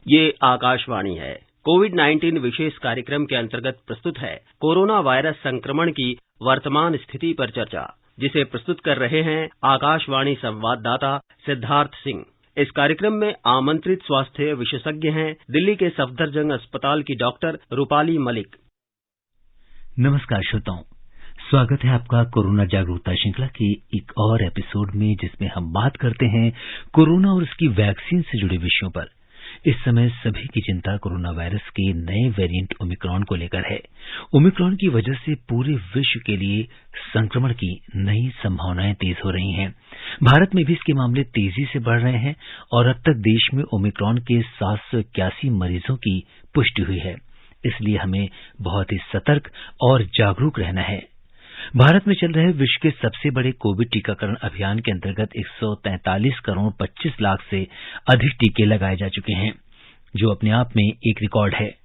ये आकाशवाणी है। कोविड-19 विशेष कार्यक्रम के अंतर्गत प्रस्तुत है कोरोना वायरस संक्रमण की वर्तमान स्थिति पर चर्चा, जिसे प्रस्तुत कर रहे हैं आकाशवाणी संवाददाता सिद्धार्थ सिंह। इस कार्यक्रम में आमंत्रित स्वास्थ्य विशेषज्ञ हैं दिल्ली के सफदरजंग अस्पताल की डॉक्टर रूपाली मलिक। नमस्कार श्रोताओं, स्वागत है आपका कोरोना जागरूकता श्रृंखला के एक और एपिसोड में, जिसमें हम बात करते हैं कोरोना और उसकी वैक्सीन से जुड़े विषयों पर। इस समय सभी की चिंता कोरोना वायरस के नए वेरिएंट ओमिक्रॉन को लेकर है। ओमिक्रॉन की वजह से पूरे विश्व के लिए संक्रमण की नई संभावनाएं तेज हो रही हैं। भारत में भी इसके मामले तेजी से बढ़ रहे हैं और अब तक देश में ओमिक्रॉन के 781 मरीजों की पुष्टि हुई है। इसलिए हमें बहुत ही सतर्क और जागरूक रहना है। भारत में चल रहे विश्व के सबसे बड़े कोविड टीकाकरण अभियान के अंतर्गत 143 करोड़ 25 लाख से अधिक टीके लगाए जा चुके हैं, जो अपने आप में एक रिकॉर्ड है।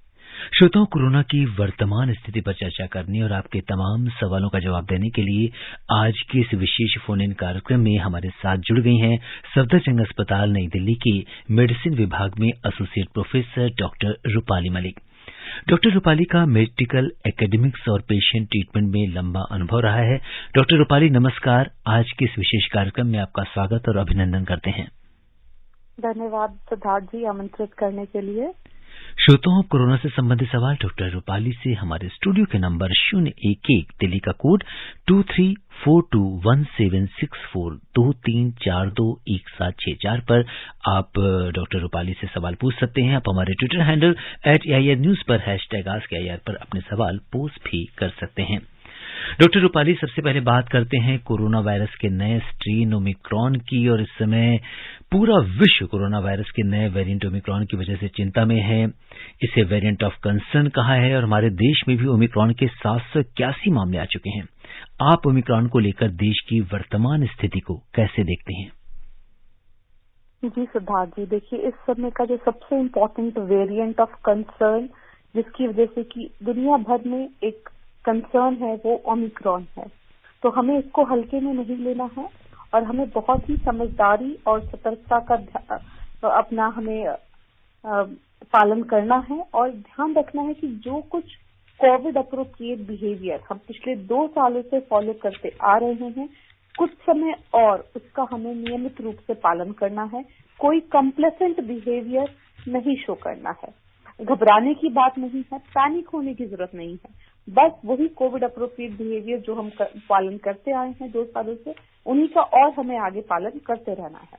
श्रोताओं, कोरोना की वर्तमान स्थिति पर चर्चा करने और आपके तमाम सवालों का जवाब देने के लिए आज के इस विशेष फोन इन कार्यक्रम में हमारे साथ जुड़ गई हैं सफदरजंग अस्पताल नई दिल्ली के मेडिसिन विभाग में associate professor doctor Rupali Malik. Doctor Rupali का मेडिकल एकेडमिक्स और पेशेंट ट्रीटमेंट में लंबा अनुभव रहा है। डॉक्टर रूपाली, नमस्कार। आज के इस विशेष कार्यक्रम में आपका स्वागत और अभिनंदन करते हैं। धन्यवाद सिद्धार्थ जी, आमंत्रित करने के लिए। श्रोताओं, कोरोना से संबंधित सवाल डॉक्टर रूपाली से हमारे स्टूडियो के नंबर 011 दिल्ली का कोड 23421764 23421764 पर आप डॉक्टर रूपाली से सवाल पूछ सकते हैं। आप हमारे ट्विटर हैंडल @AIR News पर #AskAIR पर अपने सवाल पोस्ट भी कर सकते हैं। डॉक्टर रूपाली, सबसे पहले बात करते हैं कोरोना वायरस के नए स्ट्रेन ओमिक्रॉन की। और इस समय पूरा विश्व कोरोना वायरस के नए वेरिएंट ओमिक्रॉन की वजह से चिंता में है। इसे वेरिएंट ऑफ कंसर्न कहा है और हमारे देश में भी ओमिक्रॉन के 781 मामले आ चुके हैं। आप ओमिक्रॉन को लेकर देश की वर्तमान स्थिति को कैसे देखते हैं? जी सिद्धार्थ जी, देखिए, इस समय का जो सबसे इम्पोर्टेंट वेरिएंट ऑफ कंसर्न, जिसकी वजह से कि दुनिया भर में एक कंसर्न है, वो ओमिक्रॉन है। तो हमें इसको हल्के में नहीं लेना है और हमें बहुत ही समझदारी और सतर्कता का अपना हमें पालन करना है और ध्यान रखना है कि जो कुछ कोविड अप्रोप्रिएट बिहेवियर हम पिछले 2 सालों से फॉलो करते आ रहे हैं, कुछ समय और उसका हमें नियमित रूप से पालन करना है। कोई कंप्लेसेंट बिहेवियर नहीं शो करना है। घबराने की बात नहीं है, पैनिक होने की जरूरत नहीं है। बस वही कोविड अप्रोप्रिएट बिहेवियर जो हम पालन करते आए हैं 2 सालों से, उन्हीं का और हमें आगे पालन करते रहना है।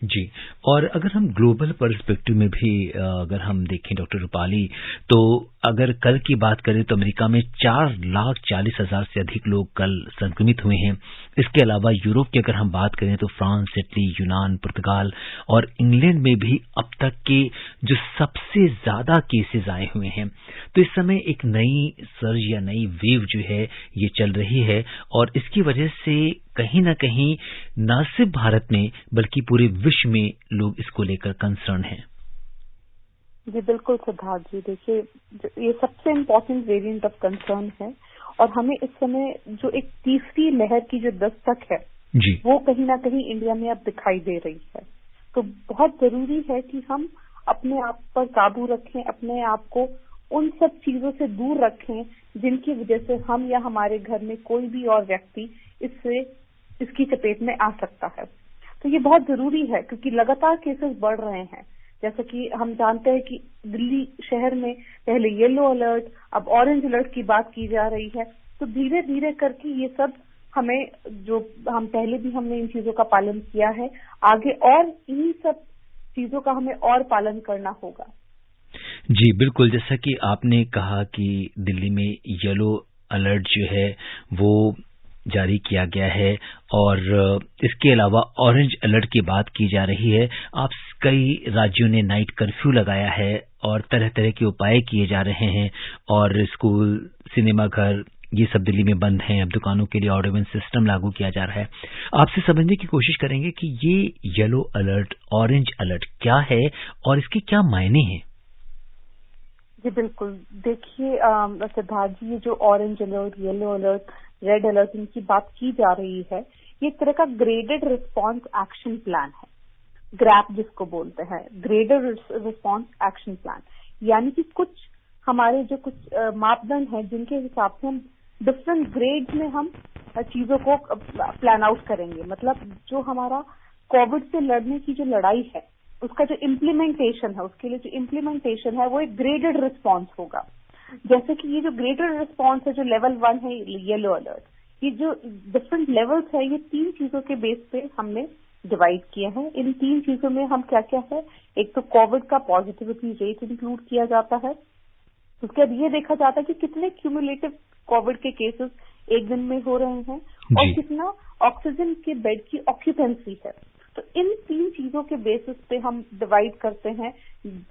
जी, और अगर हम ग्लोबल पर्सपेक्टिव में भी अगर हम देखें डॉक्टर रूपाली, तो अगर कल की बात करें तो अमेरिका में 4,40,000 से अधिक लोग कल संक्रमित हुए हैं। इसके अलावा यूरोप की अगर हम बात करें तो फ्रांस, इटली, यूनान, पुर्तगाल और इंग्लैंड में भी अब तक के जो सबसे ज्यादा केसेस आए हुए हैं। तो इस समय एक नई सर्ज या नई वेव जो है ये चल रही है और इसकी वजह से कहीं ना कहीं न सिर्फ भारत में बल्कि पूरे विश्व में लोग इसको लेकर कंसर्न हैं। जी बिल्कुल सिद्धार्थ जी, देखिए, ये सबसे इम्पोर्टेंट वेरिएंट ऑफ कंसर्न है और हमें इस समय जो एक तीसरी लहर की जो दस्तक है जी, वो कहीं ना कहीं इंडिया में अब दिखाई दे रही है। तो बहुत जरूरी है कि हम अपने आप पर काबू रखें, अपने आप को उन सब चीजों से दूर रखें जिनकी वजह से हम या हमारे घर में कोई भी और व्यक्ति इसकी चपेट में आ सकता है। तो ये बहुत जरूरी है क्योंकि लगातार केसेस बढ़ रहे हैं। जैसा कि हम जानते हैं कि दिल्ली शहर में पहले येलो अलर्ट, अब ऑरेंज अलर्ट की बात की जा रही है। तो धीरे धीरे करके ये सब हमें, जो हम पहले भी हमने इन चीजों का पालन किया है, आगे और इन्हीं सब चीजों का हमें और पालन करना होगा। जी बिल्कुल, जैसा कि आपने कहा कि दिल्ली में येलो अलर्ट जो है वो जारी किया गया है और इसके अलावा ऑरेंज अलर्ट की बात की जा रही है। आप कई राज्यों ने नाइट कर्फ्यू लगाया है और तरह तरह के उपाय किए जा रहे हैं और स्कूल, सिनेमा घर, ये सब दिल्ली में बंद हैं। अब दुकानों के लिए ऑर्डरमेंट सिस्टम लागू किया जा रहा है। आपसे समझने की कोशिश करेंगे कि ये येलो अलर्ट, ऑरेंज अलर्ट क्या है और इसके क्या मायने हैं? जी बिल्कुल, देखिए सिद्धार्थ जी, ये जो orange alert, yellow alert, red alert, इनकी बात की जा रही है, ये एक तरह का ग्रेडेड रिस्पांस एक्शन प्लान है। ग्रैप जिसको बोलते हैं, ग्रेडर रिस्पॉन्स एक्शन प्लान, यानी कि कुछ हमारे जो कुछ मापदंड हैं जिनके हिसाब से हम डिफरेंट ग्रेड्स में हम चीजों को प्लान आउट करेंगे। मतलब जो हमारा कोविड से लड़ने की जो लड़ाई है उसका जो इम्प्लीमेंटेशन है, उसके लिए जो इम्प्लीमेंटेशन है वो एक ग्रेडेड रिस्पॉन्स होगा। जैसे कि ये जो ग्रेडेड रिस्पॉन्स है, जो लेवल 1 है येलो अलर्ट, ये जो डिफरेंट लेवल्स है ये 3 चीजों के बेस पे हमने डिवाइड किए हैं। इन 3 चीजों में हम क्या क्या है, एक तो कोविड का पॉजिटिविटी रेट इंक्लूड किया जाता है, उसके बाद ये देखा जाता है कि कितने क्यूमुलेटिव कोविड के केसेस एक दिन में हो रहे हैं और कितना ऑक्सीजन के बेड की ऑक्यूपेंसी है। तो इन 3 चीजों के बेसिस पे हम डिवाइड करते हैं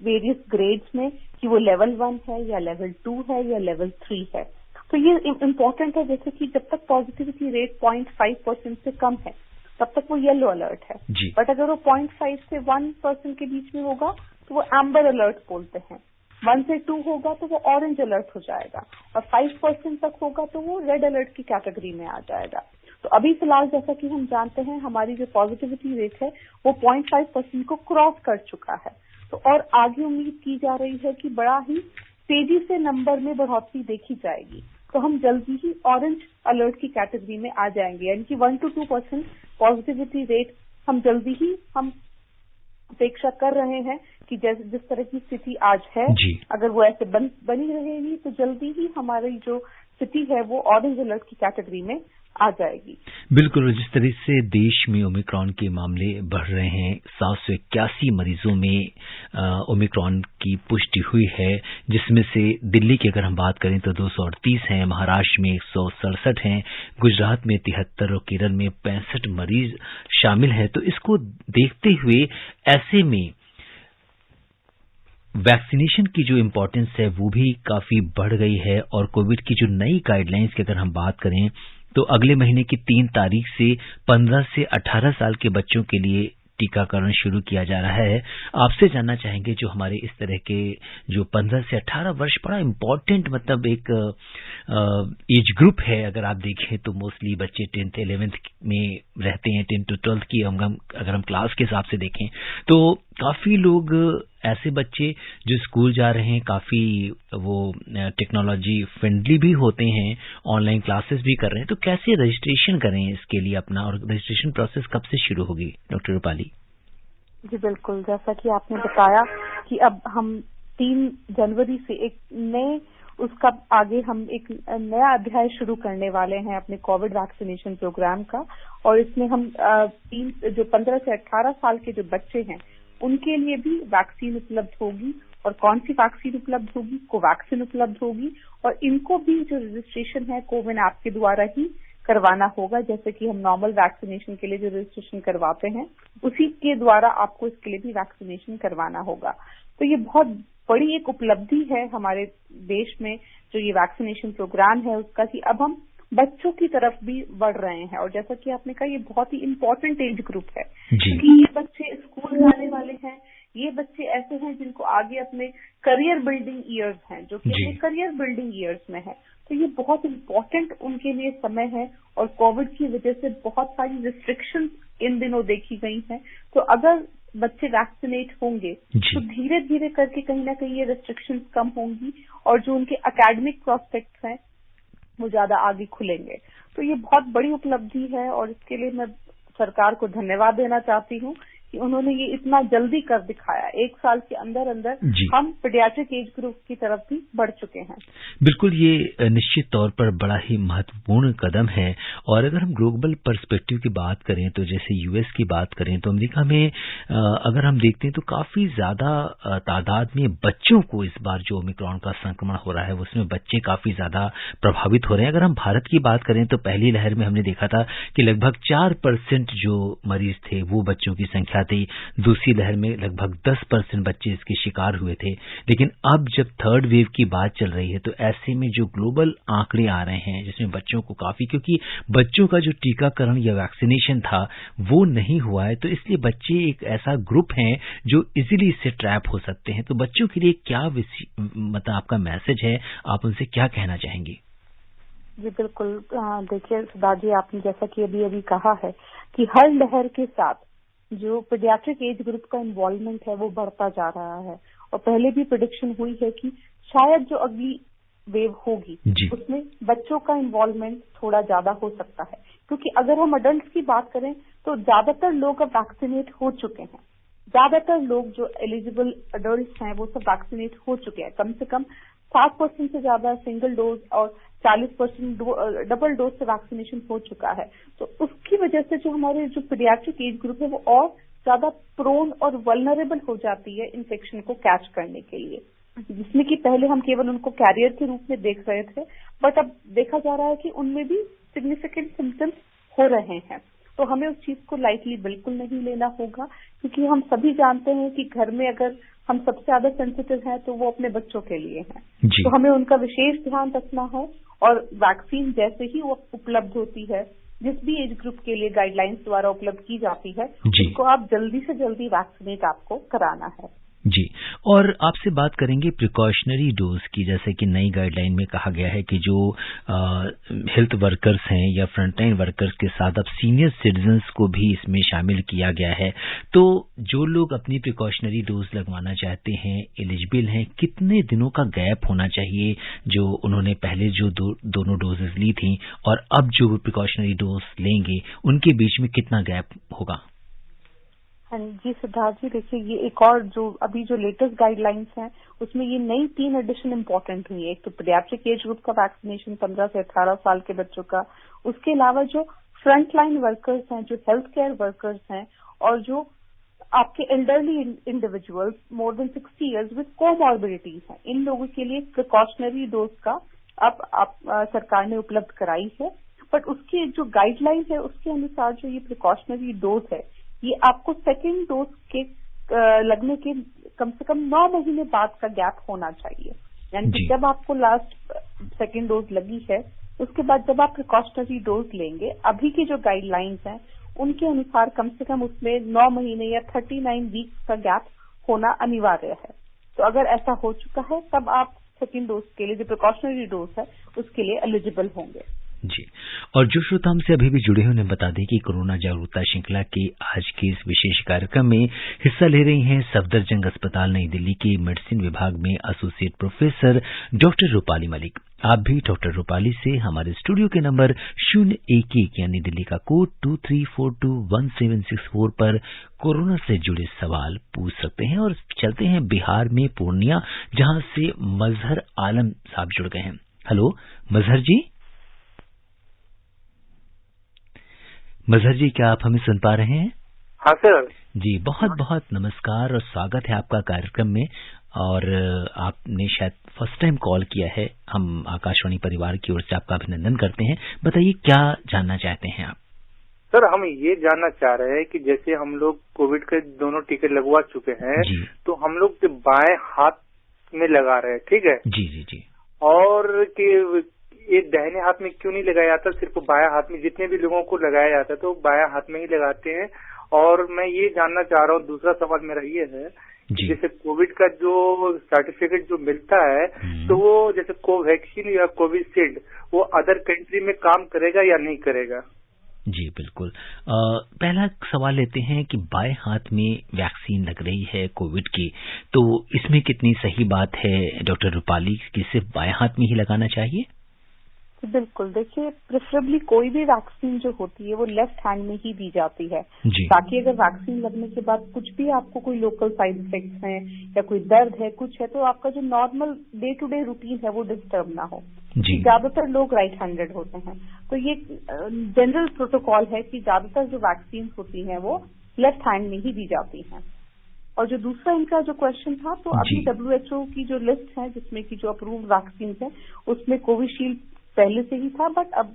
वेरियस ग्रेड्स में कि वो लेवल 1 है या लेवल 2 है या लेवल 3 है। तो ये इम्पोर्टेंट है, जैसे कि जब तक पॉजिटिविटी रेट 0.5% से कम है तब तक वो येलो अलर्ट है, बट अगर वो 0.5 से 1% के बीच में होगा तो वो एम्बर अलर्ट बोलते हैं, 1 से 2 होगा तो वो ऑरेंज अलर्ट हो जाएगा और 5% तक होगा तो वो रेड अलर्ट की कैटेगरी में आ जाएगा। तो अभी फिलहाल जैसा कि हम जानते हैं हमारी जो पॉजिटिविटी रेट है वो 0.5% को क्रॉस कर चुका है। तो और आगे उम्मीद की जा रही है कि बड़ा ही तेजी से नंबर में बढ़ोतरी देखी जाएगी, तो हम जल्दी ही ऑरेंज अलर्ट की कैटेगरी में आ जाएंगे, यानी कि 1 to 2% पॉजिटिविटी रेट हम जल्दी ही हम अपेक्षा कर रहे हैं कि जैसे जिस तरह की स्थिति आज है अगर वो ऐसे बनी रहेगी तो जल्दी ही हमारी जो स्थिति है वो ऑरेंज अलर्ट की कैटेगरी में आ जाएगी। बिल्कुल, जिस तरह से देश में ओमिक्रॉन के मामले बढ़ रहे हैं, 781 मरीजों में ओमिक्रॉन की पुष्टि हुई है, जिसमें से दिल्ली की अगर हम बात करें तो 238 हैं, महाराष्ट्र में 167 हैं, गुजरात में 73 और केरल में 65 मरीज शामिल हैं। तो इसको देखते हुए ऐसे में वैक्सीनेशन की जो इम्पोर्टेंस है वो भी काफी बढ़ गई है और कोविड की जो नई गाइडलाइंस की अगर हम बात करें तो अगले महीने की 3 तारीख से 15 से 18 साल के बच्चों के लिए टीकाकरण शुरू किया जा रहा है। आपसे जानना चाहेंगे जो हमारे इस तरह के जो 15 से 18 वर्ष बड़ा इम्पोर्टेंट मतलब एक एज ग्रुप है, अगर आप देखें तो मोस्टली बच्चे 10th 11th में रहते हैं, 10 to 12 की अगर हम क्लास के हिसाब से देखें तो काफी लोग ऐसे बच्चे जो स्कूल जा रहे हैं काफी वो टेक्नोलॉजी फ्रेंडली भी होते हैं, ऑनलाइन क्लासेस भी कर रहे हैं। तो कैसे रजिस्ट्रेशन करें इसके लिए अपना, और रजिस्ट्रेशन प्रोसेस कब से शुरू होगी डॉक्टर रूपाली? जी बिल्कुल, जैसा कि आपने बताया कि अब हम 3 जनवरी से एक नए उसका आगे हम एक नया अध्याय शुरू करने वाले हैं अपने कोविड वैक्सीनेशन प्रोग्राम का, और इसमें हम जो 15 से 18 साल के जो बच्चे हैं उनके लिए भी वैक्सीन उपलब्ध होगी। और कौन सी वैक्सीन उपलब्ध होगी? कोवैक्सीन उपलब्ध होगी, और इनको भी जो रजिस्ट्रेशन है कोविन ऐप के द्वारा ही करवाना होगा। जैसे कि हम नॉर्मल वैक्सीनेशन के लिए जो रजिस्ट्रेशन करवाते हैं उसी के द्वारा आपको इसके लिए भी वैक्सीनेशन करवाना होगा। तो ये बहुत बड़ी एक उपलब्धि है हमारे देश में जो ये वैक्सीनेशन प्रोग्राम है उसका, कि अब हम बच्चों की तरफ भी बढ़ रहे हैं। और जैसा कि आपने कहा ये बहुत ही इम्पोर्टेंट एज ग्रुप है, क्योंकि ये बच्चे स्कूल जाने वाले हैं, ये बच्चे ऐसे हैं जिनको आगे अपने करियर बिल्डिंग ईयर्स हैं, जो कि करियर बिल्डिंग ईयर्स में है। तो ये बहुत इम्पोर्टेंट उनके लिए समय है, और कोविड की वजह से बहुत सारी रिस्ट्रिक्शंस इन दिनों देखी गई हैं। तो अगर बच्चे वैक्सीनेट होंगे तो धीरे धीरे करके कहीं ना कहीं ये रिस्ट्रिक्शंस कम होंगी, और जो उनके एकेडमिक प्रोस्पेक्ट्स हैं वो ज्यादा आगे खुलेंगे। तो ये बहुत बड़ी उपलब्धि है, और इसके लिए मैं सरकार को धन्यवाद देना चाहती हूँ कि उन्होंने ये इतना जल्दी कर दिखाया। 1 साल के अंदर अंदर हम पीडियाट्रिक एज ग्रुप की तरफ भी बढ़ चुके हैं। बिल्कुल, ये निश्चित तौर पर बड़ा ही महत्वपूर्ण कदम है। और अगर हम ग्लोबल पर्सपेक्टिव की बात करें तो जैसे यूएस की बात करें तो अमेरिका में अगर हम देखते हैं तो काफी ज्यादा तादाद में बच्चों को इस बार जो ओमिक्रॉन का संक्रमण हो रहा है उसमें बच्चे काफी ज्यादा प्रभावित हो रहे हैं। अगर हम भारत की बात करें तो पहली लहर में हमने देखा था कि लगभग 4% जो मरीज थे वो बच्चों की संख्या थी, दूसरी लहर में लगभग 10% बच्चे इसके शिकार हुए थे। लेकिन अब जब थर्ड वेव की बात चल रही है तो ऐसे में जो ग्लोबल आंकड़े आ रहे हैं जिसमें बच्चों को काफी, क्योंकि बच्चों का जो टीकाकरण या वैक्सीनेशन था वो नहीं हुआ है, तो इसलिए बच्चे एक ऐसा ग्रुप है जो इजीली इससे ट्रैप हो सकते हैं। तो बच्चों के लिए क्या मतलब आपका मैसेज है, आप उनसे क्या कहना चाहेंगे? जी बिल्कुल, देखिए सुधा जी, आपने जैसा कि अभी कहा है कि हर लहर के साथ जो पीडियाट्रिक एज ग्रुप का इन्वॉल्वमेंट है वो बढ़ता जा रहा है। और पहले भी प्रेडिक्शन हुई है कि शायद जो अगली वेव होगी उसमें बच्चों का इन्वॉल्वमेंट थोड़ा ज्यादा हो सकता है, क्योंकि अगर हम अडल्ट की बात करें तो ज्यादातर लोग अब वैक्सीनेट हो चुके हैं। ज्यादातर लोग जो एलिजिबल अडल्ट हैं वो सब वैक्सीनेट हो चुके हैं। कम से कम 60% से ज्यादा सिंगल डोज और 40% डबल डोज से वैक्सीनेशन हो चुका है। तो उसकी वजह से जो हमारे जो पीडियाट्रिक एज ग्रुप है वो और ज्यादा प्रोन और वल्नरेबल हो जाती है इन्फेक्शन को कैच करने के लिए, जिसमें कि पहले हम केवल उनको कैरियर के रूप में देख रहे थे, बट अब देखा जा रहा है कि उनमें भी सिग्निफिकेंट सिम्टम्स हो रहे हैं। तो हमें उस चीज को लाइटली बिल्कुल नहीं लेना होगा, क्योंकि हम सभी जानते हैं कि घर में अगर हम सबसे ज्यादा सेंसिटिव हैं तो वो अपने बच्चों के लिए हैं। तो हमें उनका विशेष ध्यान रखना है और वैक्सीन जैसे ही वो उपलब्ध होती है, जिस भी एज ग्रुप के लिए गाइडलाइंस द्वारा उपलब्ध की जाती है, उसको आप जल्दी से जल्दी वैक्सीनेट आपको कराना है। जी, और आपसे बात करेंगे प्रिकॉशनरी डोज की। जैसे कि नई गाइडलाइन में कहा गया है कि जो हेल्थ वर्कर्स हैं या फ्रंटलाइन वर्कर्स के साथ अब सीनियर सिटीजन्स को भी इसमें शामिल किया गया है। तो जो लोग अपनी प्रिकॉशनरी डोज लगवाना चाहते हैं, एलिजिबल हैं, कितने दिनों का गैप होना चाहिए जो उन्होंने पहले जो दोनों डोजेज ली थी और अब जो प्रिकॉशनरी डोज लेंगे उनके बीच में कितना गैप होगा? हाँ जी सिद्धार्थ जी, देखिए ये एक और जो अभी जो लेटेस्ट गाइडलाइंस हैं उसमें ये नई 3 एडिशन इम्पोर्टेंट हुई है। एक तो पीडियाट्रिक एज ग्रुप का वैक्सीनेशन 15 से 18 साल के बच्चों का, उसके अलावा जो फ्रंटलाइन वर्कर्स हैं, जो हेल्थ केयर वर्कर्स हैं और जो आपके elderly individuals more than 60 years with comorbidities हैं, इन लोगों के लिए प्रिकॉशनरी डोज का अब सरकार ने उपलब्ध कराई है। बट उसकी जो गाइडलाइन है उसके अनुसार जो ये प्रिकॉशनरी डोज है ये आपको सेकेंड डोज के लगने के कम से कम 9 महीने बाद का गैप होना चाहिए। यानी कि जब आपको लास्ट सेकेंड डोज लगी है उसके बाद जब आप प्रिकॉशनरी डोज लेंगे, अभी की जो गाइडलाइंस हैं उनके अनुसार कम से कम उसमें 9 महीने या 39 वीक्स का गैप होना अनिवार्य है। तो अगर ऐसा हो चुका है तब आप सेकेंड डोज के लिए जो प्रिकॉशनरी डोज है उसके लिए एलिजिबल होंगे। जी, और जो श्रोता हमसे अभी भी जुड़े हैं उन्हें बता दें कि कोरोना जागरूकता श्रृंखला के आज के इस विशेष कार्यक्रम में हिस्सा ले रही हैं सफदरजंग अस्पताल नई दिल्ली के मेडिसिन विभाग में associate professor doctor Rupali Malik. आप भी डॉक्टर रूपाली से हमारे स्टूडियो के नंबर 011 यानी दिल्ली का कोड 23421764 पर कोरोना से जुड़े सवाल पूछ सकते हैं। और चलते हैं बिहार में पूर्णिया, जहां से मजहर आलम साहब जुड़ गए हैं। हेलो मजहर जी। मजहर जी, क्या आप हमें सुन पा रहे हैं? हाँ सर जी, बहुत बहुत नमस्कार और स्वागत है आपका कार्यक्रम में। और आपने शायद फर्स्ट टाइम कॉल किया है। हम आकाशवाणी परिवार की ओर से आपका अभिनंदन करते हैं। बताइए क्या जानना चाहते हैं आप? सर, हम ये जानना चाह रहे हैं कि जैसे हम लोग कोविड के दोनों टीके लगवा चुके हैं तो हम लोग बाएं हाथ में लगा रहे हैं, ठीक है? जी जी जी। और कि ये दाहिने हाथ में क्यों नहीं लगाया जाता, सिर्फ बायां हाथ में? जितने भी लोगों को लगाया जाता है तो बायां हाथ में ही लगाते हैं। और मैं ये जानना चाह रहा हूँ, दूसरा सवाल मेरा ये है कि जैसे कोविड का जो सर्टिफिकेट जो मिलता है तो वो जैसे कोवैक्सीन या कोविशील्ड वो अदर कंट्री में काम करेगा या नहीं करेगा? जी बिल्कुल। पहला सवाल लेते हैं कि बाएं हाथ में वैक्सीन लग रही है कोविड की, तो इसमें कितनी सही बात है डॉक्टर रूपाली कि सिर्फ बाएं हाथ में ही लगाना चाहिए? बिल्कुल, देखिए प्रेफरेबली कोई भी वैक्सीन जो होती है वो लेफ्ट हैंड में ही दी जाती है, ताकि अगर वैक्सीन लगने के बाद कुछ भी आपको कोई लोकल साइड इफेक्ट्स हैं या कोई दर्द है, कुछ है, तो आपका जो normal day to day routine है वो डिस्टर्ब ना हो। ज्यादातर लोग राइट हैंडेड होते हैं, तो ये जनरल प्रोटोकॉल है कि ज्यादातर जो वैक्सीन होती हैं वो लेफ्ट हैंड में ही दी जाती हैं। और जो दूसरा इनका जो क्वेश्चन था, तो अभी WHO की जो लिस्ट है जिसमें की जो अप्रूव्ड वैक्सीन है उसमें कोविशील्ड पहले से ही था, बट अब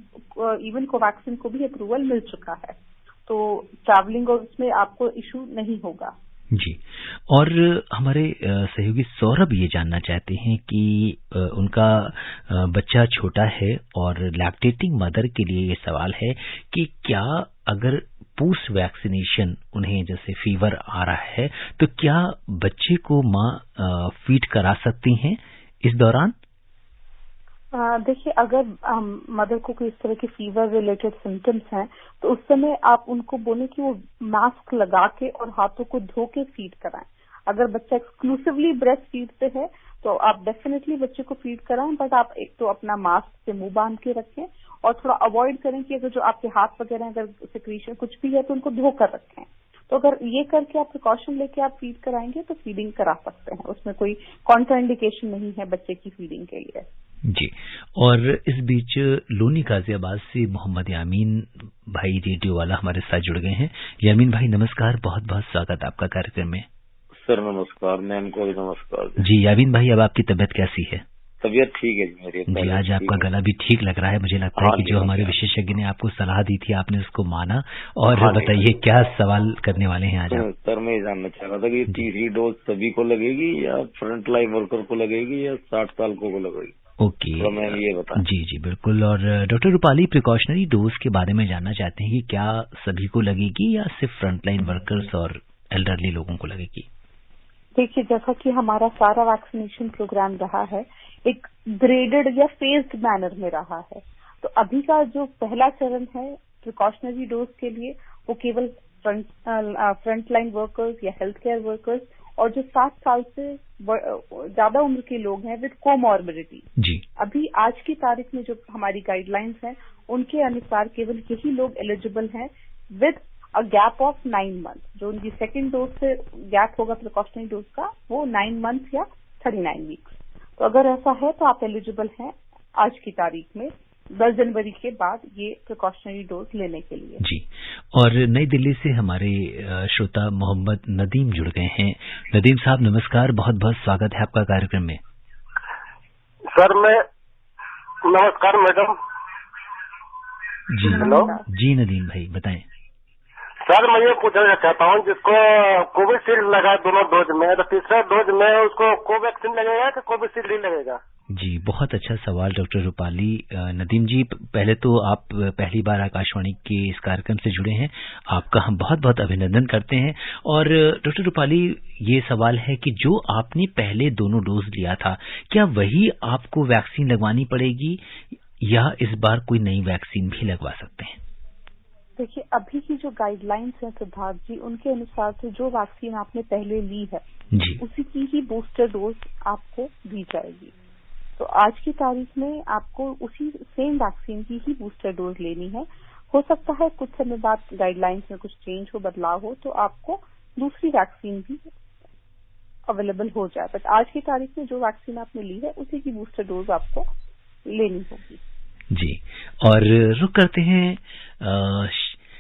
इवन कोवैक्सीन को भी अप्रूवल मिल चुका है, तो ट्रैवलिंग और उसमें आपको इशू नहीं होगा। जी, और हमारे सहयोगी सौरभ ये जानना चाहते हैं कि उनका बच्चा छोटा है और लैक्टेटिंग मदर के लिए ये सवाल है कि क्या अगर पोस्ट वैक्सीनेशन उन्हें जैसे फीवर आ रहा है तो क्या बच्चे को माँ फीड करा सकती हैं इस दौरान? देखिए, अगर मदर को कोई इस तरह के फीवर रिलेटेड सिम्टम्स हैं तो उस समय आप उनको बोले कि वो मास्क लगा के और हाथों को धो के फीड कराएं। अगर बच्चा एक्सक्लूसिवली ब्रेस्ट फीड पे है तो आप डेफिनेटली बच्चे को फीड कराएं, बट आप एक तो अपना मास्क से मुंह बांध के रखें और थोड़ा अवॉइड करें कि अगर जो आपके हाथ वगैरह अगर सिक्रीशन कुछ भी है तो उनको धो कर रखें। तो अगर ये करके आप प्रिकॉशन लेके आप फीड कराएंगे तो फीडिंग करा सकते हैं, उसमें कोई कॉन्ट्राइंडिकेशन नहीं है बच्चे की फीडिंग के लिए। जी, और इस बीच लोनी गाजियाबाद से मोहम्मद यामीन भाई रेडियो वाला हमारे साथ जुड़ गए हैं। यामीन भाई नमस्कार, बहुत बहुत स्वागत आपका कार्यक्रम में। सर नमस्कार, मैम को भी नमस्कार जी। यामीन भाई, अब आपकी तबीयत कैसी है? तबीयत ठीक है जी मेरी। जी, आज आपका गला भी ठीक लग रहा है। मुझे लगता है कि जो हमारे विशेषज्ञ ने आपको सलाह दी थी आपने उसको माना। और बताइए क्या सवाल करने वाले हैं आज आप? सर मैं ये जानना चाह रहा था कि तीसरी डोज सभी को लगेगी या फ्रंट लाइन वर्कर को लगेगी या 60 साल को लगेगी? ओके, तो मैम ये बताएं। जी जी बिल्कुल। और डॉक्टर रूपाली, प्रिकॉशनरी डोज के बारे में जानना चाहते हैं कि क्या सभी को लगेगी या सिर्फ फ्रंटलाइन वर्कर्स और एल्डरली लोगों को लगेगी? देखिए, जैसा कि हमारा सारा वैक्सीनेशन प्रोग्राम रहा है एक ग्रेडेड या फेज्ड मैनर में रहा है, तो अभी का जो पहला चरण है प्रिकॉशनरी डोज के लिए वो केवल फ्रंट लाइन वर्कर्स या हेल्थ केयर वर्कर्स और जो 60 साल से ज्यादा उम्र के लोग हैं विद कोमॉर्बिडिटी। जी, अभी आज की तारीख में जो हमारी गाइडलाइंस हैं उनके अनुसार केवल यही लोग एलिजिबल हैं with a gap of 9 month. जो उनकी सेकेंड डोज से गैप होगा प्रिकॉशनरी डोज का वो 9 मंथ या 39 वीक्स। तो अगर ऐसा है तो आप एलिजिबल हैं आज की तारीख में 10 जनवरी के बाद ये प्रिकॉशनरी डोज लेने के लिए। जी, और नई दिल्ली से हमारे श्रोता मोहम्मद नदीम जुड़ गए हैं। नदीम साहब नमस्कार, बहुत बहुत स्वागत है आपका कार्यक्रम में। सर मैं नमस्कार मैडम। जी हेलो जी, नदीम भाई बताएं। सर मैं ये पूछना चाहता हूँ जिसको कोविशील्ड लगा दोनों डोज में, तो तीसरा डोज में उसको कोवैक्सीन लगेगा कि कोविशील्ड ही लगेगा? जी, बहुत अच्छा सवाल डॉक्टर रूपाली। नदीम जी, पहले तो आप पहली बार आकाशवाणी के इस कार्यक्रम से जुड़े हैं, आपका हम बहुत बहुत अभिनंदन करते हैं। और डॉक्टर रूपाली, ये सवाल है कि जो आपने पहले दोनों डोज लिया था क्या वही आपको वैक्सीन लगवानी पड़ेगी या इस बार कोई नई वैक्सीन भी लगवा सकते हैं? देखिए, अभी की जो गाइडलाइंस हैं सिद्धार्थ जी, उनके अनुसार से जो वैक्सीन आपने पहले ली है जी, उसी की ही बूस्टर डोज आपको दी जाएगी। तो आज की तारीख में आपको उसी सेम वैक्सीन की ही बूस्टर डोज लेनी है। हो सकता है कुछ समय बाद गाइडलाइंस में कुछ चेंज हो, बदलाव हो, तो आपको दूसरी वैक्सीन भी अवेलेबल हो जाए, बट आज की तारीख में जो वैक्सीन आपने ली है उसी की बूस्टर डोज आपको लेनी होगी। जी, और रुक करते हैं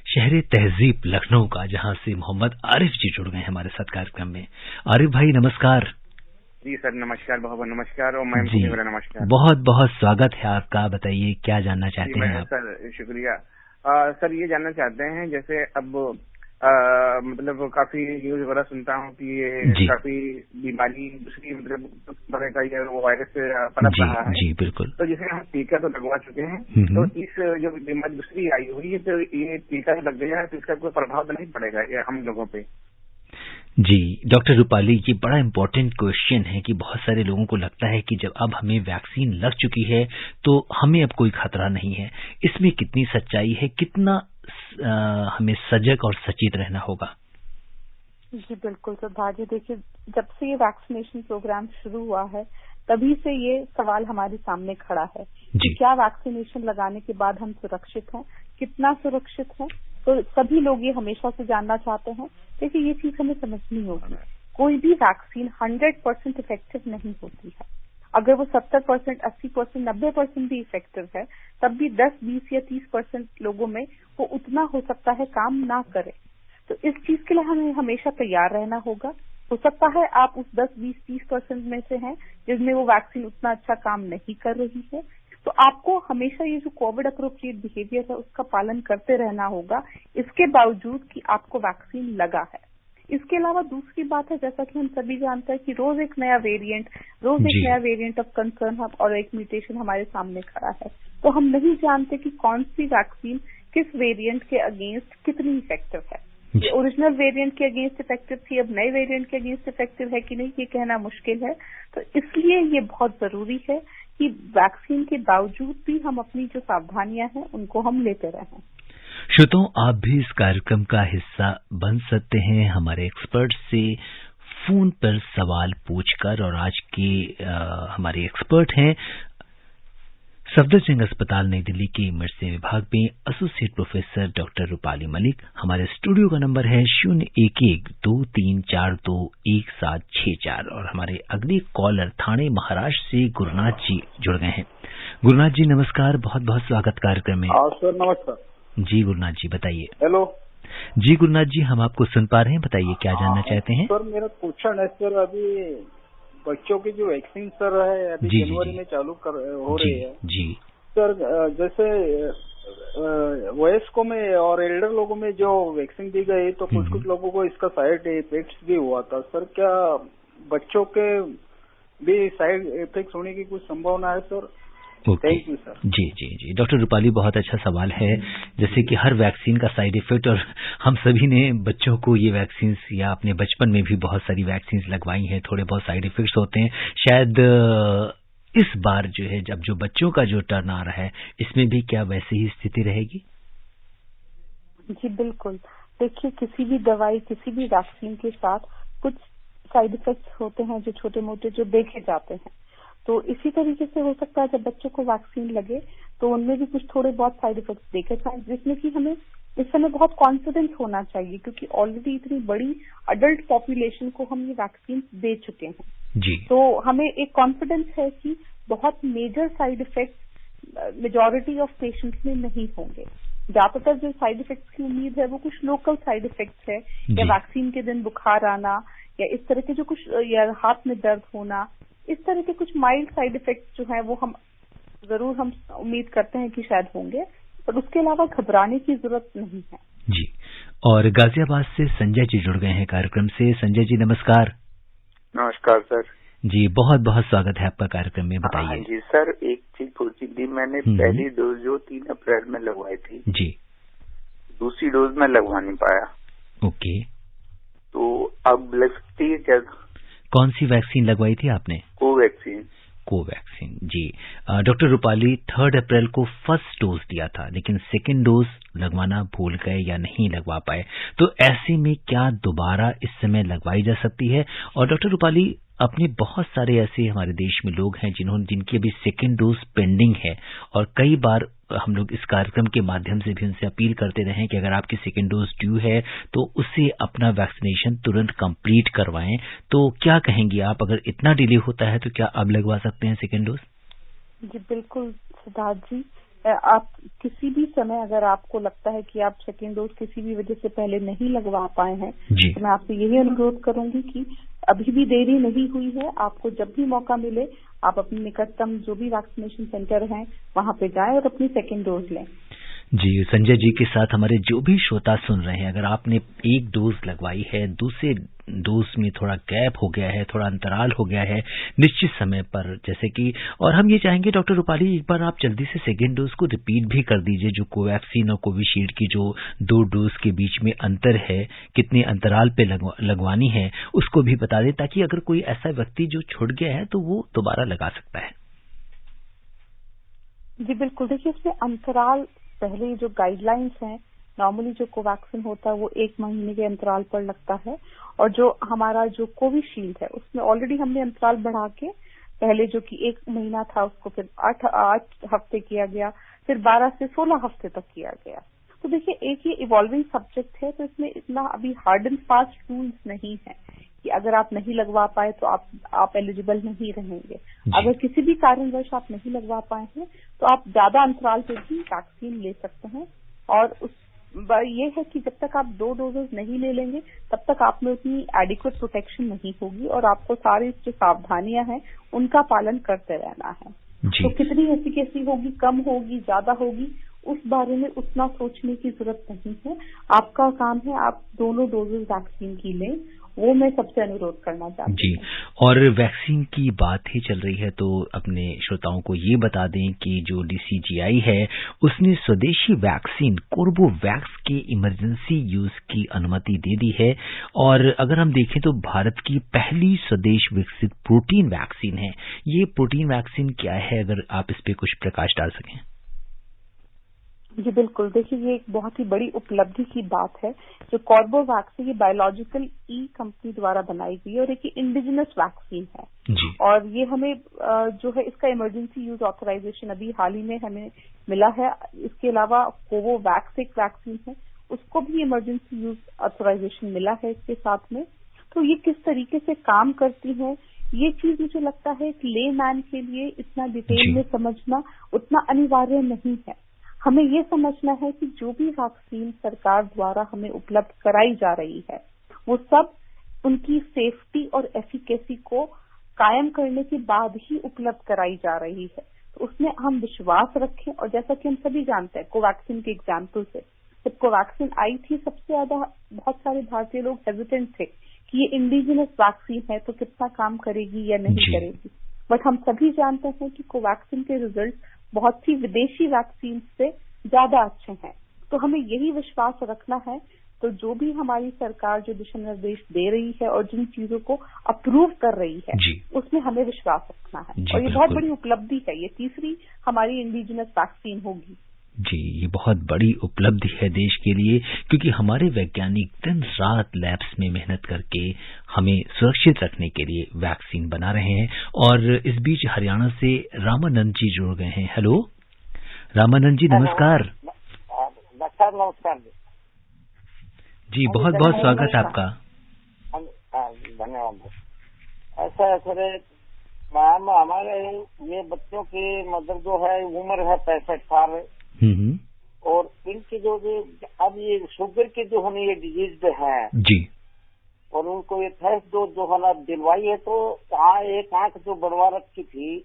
शहर तहजीब लखनऊ का, जहां से मोहम्मद आरिफ जी जुड़ गए हैं हमारे साथ कार्यक्रम में। आरिफ भाई नमस्कार। जी सर नमस्कार, बहुत बहुत नमस्कार। और मैम जी, को मेरा नमस्कार। बहुत बहुत स्वागत है आपका। बताइए क्या जानना चाहते हैं आप? सर शुक्रिया। सर ये जानना चाहते हैं जैसे अब मतलब काफी न्यूज वगैरह सुनता हूँ कि ये काफी बीमारी दूसरी मतलब तरह का ये वायरस पनप रहा है। जी बिल्कुल। तो जैसे हम टीका तो लगवा चुके हैं, तो इस जो बीमारी दूसरी आई हुई है तो ये टीका लग गया है तो इसका कोई प्रभाव तो नहीं पड़ेगा ये हम लोगों पे? जी डॉक्टर रूपाली, ये बड़ा इम्पोर्टेंट क्वेश्चन है कि बहुत सारे लोगों को लगता है कि जब अब हमें वैक्सीन लग चुकी है तो हमें अब कोई खतरा नहीं है। इसमें कितनी सच्चाई है, कितना हमें सजग और सचेत रहना होगा? जी बिल्कुल सिद्धार्थ जी, देखिए जब से ये वैक्सीनेशन प्रोग्राम शुरू हुआ है तभी से ये सवाल हमारे सामने खड़ा है कि क्या वैक्सीनेशन लगाने के बाद हम सुरक्षित हैं, कितना सुरक्षित हैं। तो सभी लोग ये हमेशा से जानना चाहते हैं। देखिए ये चीज हमें समझनी होगी, कोई भी वैक्सीन 100% इफेक्टिव नहीं होती है। अगर वो 70%, 80%, 90% भी इफेक्टिव है तब भी 10, 20 या 30% लोगों में वो उतना हो सकता है काम ना करे। तो इस चीज के लिए हमें हमेशा तैयार रहना होगा। हो सकता है आप उस 10, 20, 30% में से हैं जिसमें वो वैक्सीन उतना अच्छा काम नहीं कर रही है, तो आपको हमेशा ये जो कोविड अप्रोप्रिएट बिहेवियर है उसका पालन करते रहना होगा, इसके बावजूद कि आपको वैक्सीन लगा है। इसके अलावा दूसरी बात है, जैसा कि हम सभी जानते हैं कि रोज एक नया वेरिएंट ऑफ कंसर्न और एक म्यूटेशन हमारे सामने खड़ा है, तो हम नहीं जानते कि कौन सी वैक्सीन किस वेरिएंट के अगेंस्ट कितनी इफेक्टिव है। ओरिजिनल वेरिएंट के अगेंस्ट इफेक्टिव थी, अब नए वेरिएंट के अगेंस्ट इफेक्टिव है कि नहीं ये कहना मुश्किल है। तो इसलिए ये बहुत जरूरी है कि वैक्सीन के बावजूद भी हम अपनी जो सावधानियां हैं उनको हम लेते रहें। श्रोताओ, आप भी इस कार्यक्रम का हिस्सा बन सकते हैं हमारे एक्सपर्ट से फोन पर सवाल पूछकर। और आज के हमारे एक्सपर्ट हैं सफदरजंग अस्पताल नई दिल्ली के इमरजेंसी विभाग में associate professor doctor Rupali Malik. हमारे स्टूडियो का नंबर है 0112341764। और हमारे अगले कॉलर थाने महाराष्ट्र से गुरुनाथ जी जुड़ गए हैं। गुरुनाथ जी नमस्कार, बहुत बहुत स्वागत कार्यक्रम में। सर नमस्कार। जी गुरुनाथ जी बताइए। हेलो जी गुरुनाथ जी, हम आपको सुन पा रहे हैं, बताइए क्या जानना चाहते हैं। सर मेरा क्वेश्चन है सर, अभी बच्चों की जो वैक्सीन सर है अभी जनवरी में चालू हो रही है जी सर, जैसे वयस्कों में और एल्डर लोगों में जो वैक्सीन दी गई तो कुछ लोगों को इसका साइड इफेक्ट्स भी हुआ था सर, क्या बच्चों के भी साइड इफेक्ट्स होने की कुछ संभावना है सर? Thank you sir. जी जी जी डॉक्टर रूपाली, बहुत अच्छा सवाल है। जैसे कि हर वैक्सीन का साइड इफेक्ट, और हम सभी ने बच्चों को ये वैक्सीन या अपने बचपन में भी बहुत सारी वैक्सीन लगवाई हैं, थोड़े बहुत साइड इफेक्ट्स होते हैं। शायद इस बार जो है जब जो बच्चों का जो टर्न आ रहा है इसमें भी क्या वैसी ही स्थिति रहेगी? जी बिल्कुल, देखिए किसी भी दवाई किसी भी वैक्सीन के साथ कुछ साइड इफेक्ट्स होते हैं जो छोटे मोटे जो देखे जाते हैं। तो इसी तरीके से हो सकता है जब बच्चों को वैक्सीन लगे तो उनमें भी कुछ थोड़े बहुत साइड इफेक्ट्स देखे जाए, जिसमें कि हमें इस समय बहुत कॉन्फिडेंस होना चाहिए क्योंकि ऑलरेडी इतनी बड़ी अडल्ट पॉपुलेशन को हम ये वैक्सीन दे चुके हैं जी। तो हमें एक कॉन्फिडेंस है कि बहुत major side effects majority of patients में नहीं होंगे। ज्यादातर जो साइड इफेक्ट्स की उम्मीद है वो कुछ लोकल साइड इफेक्ट्स है, या वैक्सीन के दिन बुखार आना, या इस तरह के जो कुछ, या हाथ में दर्द होना, इस तरह के कुछ माइल्ड साइड इफेक्ट्स जो है वो हम उम्मीद करते हैं कि शायद होंगे, पर उसके अलावा घबराने की जरूरत नहीं है जी। और गाजियाबाद से संजय जी जुड़ गए हैं कार्यक्रम से। संजय जी नमस्कार। नमस्कार सर जी, बहुत बहुत स्वागत है आपका कार्यक्रम में, बताइए। जी सर, एक चीज पूछी थी, मैंने पहली डोज जो 3 अप्रैल में लगवाई थी जी, दूसरी डोज में लगवा नहीं पाया। ओके, तो अब लग सकती है क्या? कौन सी वैक्सीन लगवाई थी आपने? कोवैक्सीन। कोवैक्सीन जी। डॉक्टर रूपाली 3 अप्रैल को फर्स्ट डोज दिया था, लेकिन सेकेंड डोज लगवाना भूल गए या नहीं लगवा पाए, तो ऐसे में क्या दोबारा इस समय लगवाई जा सकती है? और डॉक्टर रूपाली, अपने बहुत सारे ऐसे हमारे देश में लोग हैं जिनकी अभी सेकेंड डोज पेंडिंग है, और कई बार हम लोग इस कार्यक्रम के माध्यम से भी उनसे अपील करते रहे कि अगर आपकी सेकेंड डोज ड्यू है तो उससे अपना वैक्सीनेशन तुरंत कंप्लीट करवाएं। तो क्या कहेंगी आप, अगर इतना डिले होता है तो क्या अब लगवा सकते हैं सेकेंड डोज? जी बिल्कुल सिद्धार्थ जी, आप किसी भी समय अगर आपको लगता है कि आप सेकेंड डोज किसी भी वजह से पहले नहीं लगवा पाए हैं तो मैं आपसे यही अनुरोध करूंगी कि अभी भी देरी नहीं हुई है, आपको जब भी मौका मिले आप अपने निकटतम जो भी वैक्सीनेशन सेंटर हैं वहां पे जाएं और अपनी सेकेंड डोज लें। जी, संजय जी के साथ हमारे जो भी श्रोता सुन रहे हैं, अगर आपने एक डोज लगवाई है, दूसरे डोज में थोड़ा गैप हो गया है, थोड़ा अंतराल हो गया है निश्चित समय पर, जैसे कि, और हम ये चाहेंगे डॉक्टर रूपाली एक बार आप जल्दी से सेकेंड डोज को रिपीट भी कर दीजिए। जो कोवैक्सीन और कोविशील्ड की जो 2 डोज के बीच में अंतर है, कितने अंतराल पे लगवानी है, उसको भी बता दें, ताकि अगर कोई ऐसा व्यक्ति जो छूट गया है तो वो दोबारा लगा सकता है। जी बिल्कुल, देखिए इसमें अंतराल, पहले जो गाइडलाइंस हैं, नॉर्मली जो कोवैक्सीन होता है वो 1 महीने के अंतराल पर लगता है, और जो हमारा जो कोविशील्ड है उसमें ऑलरेडी हमने अंतराल बढ़ा के, पहले जो कि 1 महीना था उसको फिर 8 हफ्ते किया गया, फिर 12 से 16 हफ्ते तक किया गया। तो देखिए एक ये इवॉल्विंग सब्जेक्ट है, तो इसमें इतना अभी हार्ड एंड फास्ट रूल्स नहीं है कि अगर आप नहीं लगवा पाए तो आप एलिजिबल नहीं रहेंगे। अगर किसी भी कारणवश आप नहीं लगवा पाए हैं तो आप ज्यादा अंतराल पे भी वैक्सीन ले सकते हैं, और ये है कि जब तक आप 2 डोजेज नहीं ले लेंगे तब तक आप में उतनी एडिक्वेट प्रोटेक्शन नहीं होगी, और आपको सारी जो सावधानियां हैं उनका पालन करते रहना है। तो कितनी एफिकेसी होगी, कम होगी, ज्यादा होगी, उस बारे में उतना सोचने की जरूरत नहीं है। आपका काम है आप दोनों डोजेज वैक्सीन की लें, वो मैं सबसे अनुरोध करना चाहती हूँ। जी, और वैक्सीन की बात ही चल रही है तो अपने श्रोताओं को ये बता दें कि जो DCGI है उसने स्वदेशी वैक्सीन कोर्बेवैक्स के इमरजेंसी यूज की अनुमति दे दी है। और अगर हम देखें तो भारत की पहली स्वदेश विकसित प्रोटीन वैक्सीन है। ये प्रोटीन वैक्सीन क्या है, अगर आप इस पे कुछ प्रकाश डाल सकें। जी बिल्कुल, देखिए ये एक बहुत ही बड़ी उपलब्धि की बात है। जो कोर्बेवैक्स है ये बायोलॉजिकल कंपनी द्वारा बनाई गई है और एक इंडिजिनस वैक्सीन है जी। और ये हमें जो है इसका इमरजेंसी यूज ऑथराइजेशन अभी हाल ही में हमें मिला है। इसके अलावा कोवोवैक्स एक वैक्सीन है, उसको भी इमरजेंसी यूज ऑथराइजेशन मिला है इसके साथ में। तो ये किस तरीके से काम करती है ये चीज मुझे लगता है कि लेमैन के लिए इतना डिटेल में समझना उतना अनिवार्य नहीं है। हमें ये समझना है कि जो भी वैक्सीन सरकार द्वारा हमें उपलब्ध कराई जा रही है वो सब उनकी सेफ्टी और एफिकेसी को कायम करने के बाद ही उपलब्ध कराई जा रही है। तो उसमें हम विश्वास रखें। और जैसा कि हम सभी जानते हैं कोवैक्सीन के एग्जाम्पल से, जब कोवैक्सीन आई थी सबसे ज्यादा बहुत सारे भारतीय लोग हेजिटेंट थे कि ये इंडिजिनस वैक्सीन है तो कितना काम करेगी या नहीं करेगी। बट हम सभी जानते हैं कि कोवैक्सीन के रिजल्ट बहुत सी विदेशी वैक्सीन से ज्यादा अच्छे हैं। तो हमें यही विश्वास रखना है। तो जो भी हमारी सरकार जो दिशा निर्देश दे रही है और जिन चीजों को अप्रूव कर रही है उसमें हमें विश्वास रखना है। और ये बहुत बड़ी उपलब्धि है, ये तीसरी हमारी इंडिजिनस वैक्सीन होगी। जी, ये बहुत बड़ी उपलब्धि है देश के लिए, क्योंकि हमारे वैज्ञानिक दिन रात लैब्स में मेहनत करके हमें सुरक्षित रखने के लिए वैक्सीन बना रहे हैं। और इस बीच हरियाणा से रामानंद जी जुड़ गए हैं। हेलो रामानंद जी, नमस्कार। नमस्कार जी, बहुत बहुत स्वागत है आपका। धन्यवाद। ऐसा है सर, मैम हमारे ये बच्चों की मतलब जो है उम्र है 65 साल और इनकी जो अब ये शुगर की जो है ये डिजीज है जी, और उनको ये फर्स्ट डोज जो है ना दिलवाई है। तो एक आंख जो बढ़वा रखी थी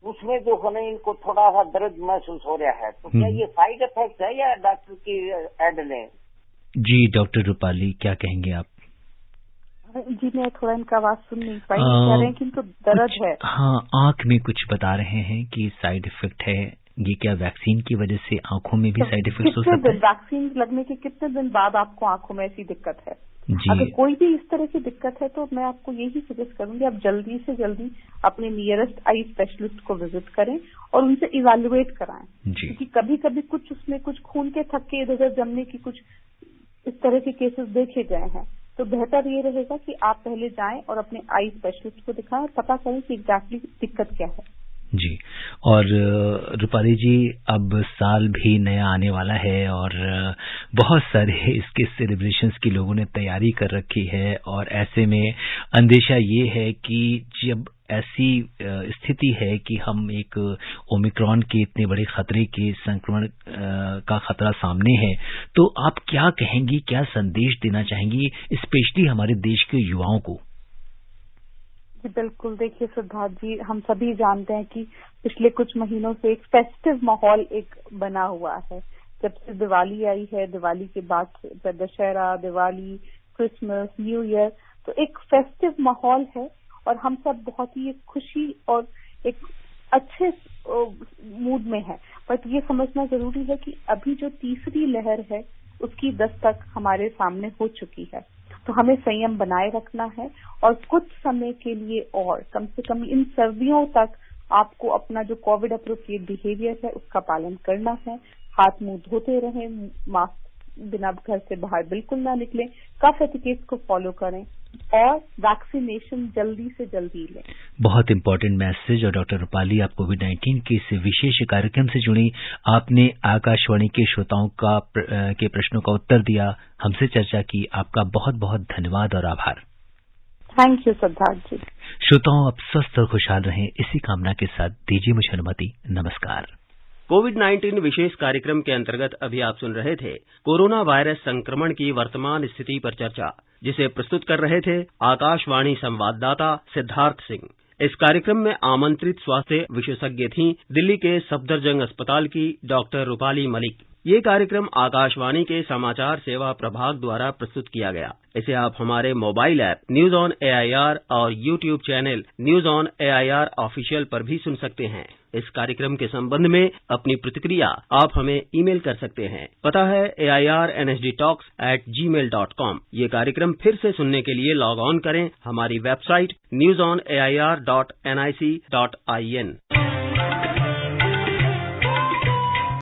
उसमें जो है ना इनको थोड़ा सा दर्द महसूस हो रहा है। तो क्या ये साइड इफेक्ट है या डॉक्टर की एड लें? जी डॉक्टर रूपाली, क्या कहेंगे आप? जी मैं थोड़ा इनका आवाज सुन नहीं पाई, कह रहे हैं कि इनको दर्द है। हाँ, आंख में कुछ बता रहे हैं कि साइड इफेक्ट है। ये क्या वैक्सीन की वजह से आंखों में भी साइड इफेक्ट हो सकते हैं? वैक्सीन लगने के कितने दिन बाद आपको आंखों में ऐसी दिक्कत है? अगर कोई भी इस तरह की दिक्कत है तो मैं आपको यही सजेस्ट करूंगी आप जल्दी से जल्दी अपने नियरेस्ट आई स्पेशलिस्ट को विजिट करें और उनसे इवैल्यूएट कराएं। क्योंकि कभी कभी कुछ उसमें कुछ खून के थक्के इधर उधर जमने की कुछ इस तरह के केसेस देखे गए हैं। तो बेहतर ये रहेगा कि आप पहले जाएं और अपने आई स्पेशलिस्ट को दिखाएं और पता करें कि एग्जैक्टली दिक्कत क्या है। जी, और रूपाली जी अब साल भी नया आने वाला है और बहुत सारे इसके सेलिब्रेशंस की लोगों ने तैयारी कर रखी है। और ऐसे में अंदेशा ये है कि जब ऐसी स्थिति है कि हम एक ओमिक्रॉन के इतने बड़े खतरे के संक्रमण का खतरा सामने है, तो आप क्या कहेंगी, क्या संदेश देना चाहेंगी स्पेशली हमारे देश के युवाओं को? जी बिल्कुल, देखिए सिद्धार्थ जी, हम सभी जानते हैं कि पिछले कुछ महीनों से एक फेस्टिव माहौल एक बना हुआ है। जब से दिवाली आई है, दिवाली के बाद Dussehra, Diwali, Christmas, new year, तो एक फेस्टिव माहौल है और हम सब बहुत ही खुशी और एक अच्छे मूड में है। बट ये समझना जरूरी है कि अभी जो तीसरी लहर है उसकी दस्तक हमारे सामने हो चुकी है। तो हमें संयम बनाए रखना है और कुछ समय के लिए और कम से कम इन सर्दियों तक आपको अपना जो कोविड अप्रोप्रिएट बिहेवियर है उसका पालन करना है। हाथ मुंह धोते रहें, मास्क बिना घर से बाहर बिल्कुल ना निकलें, कफ एटिकेट्स को फॉलो करें और वैक्सीनेशन जल्दी से जल्दी लें। बहुत इंपॉर्टेंट मैसेज। और डॉक्टर रूपाली, आप कोविड-19 के इस विशेष कार्यक्रम से जुड़ी, आपने आकाशवाणी के श्रोताओं के प्रश्नों का उत्तर दिया, हमसे चर्चा की, आपका बहुत बहुत धन्यवाद और आभार। थैंक यू सिद्धार्थ जी। श्रोताओं, आप स्वस्थ और खुशहाल रहें, इसी कामना के साथ दीजिए मुझे अनुमति। नमस्कार। कोविड-19 विशेष कार्यक्रम के अंतर्गत अभी आप सुन रहे थे कोरोना वायरस संक्रमण की वर्तमान स्थिति पर चर्चा, जिसे प्रस्तुत कर रहे थे आकाशवाणी संवाददाता सिद्धार्थ सिंह। इस कार्यक्रम में आमंत्रित स्वास्थ्य विशेषज्ञ थीं दिल्ली के सफदरजंग अस्पताल की डॉक्टर रूपाली मलिक। ये कार्यक्रम आकाशवाणी के समाचार सेवा प्रभाग द्वारा प्रस्तुत किया गया। इसे आप हमारे mobile app news on AIR और YouTube channel news on AIR official पर भी सुन सकते हैं। इस कार्यक्रम के संबंध में अपनी प्रतिक्रिया आप हमें ईमेल कर सकते हैं। पता है airnsdtalks@gmail.com। ये कार्यक्रम फिर से सुनने के लिए लॉग ऑन करें हमारी वेबसाइट newsonair.nic.in।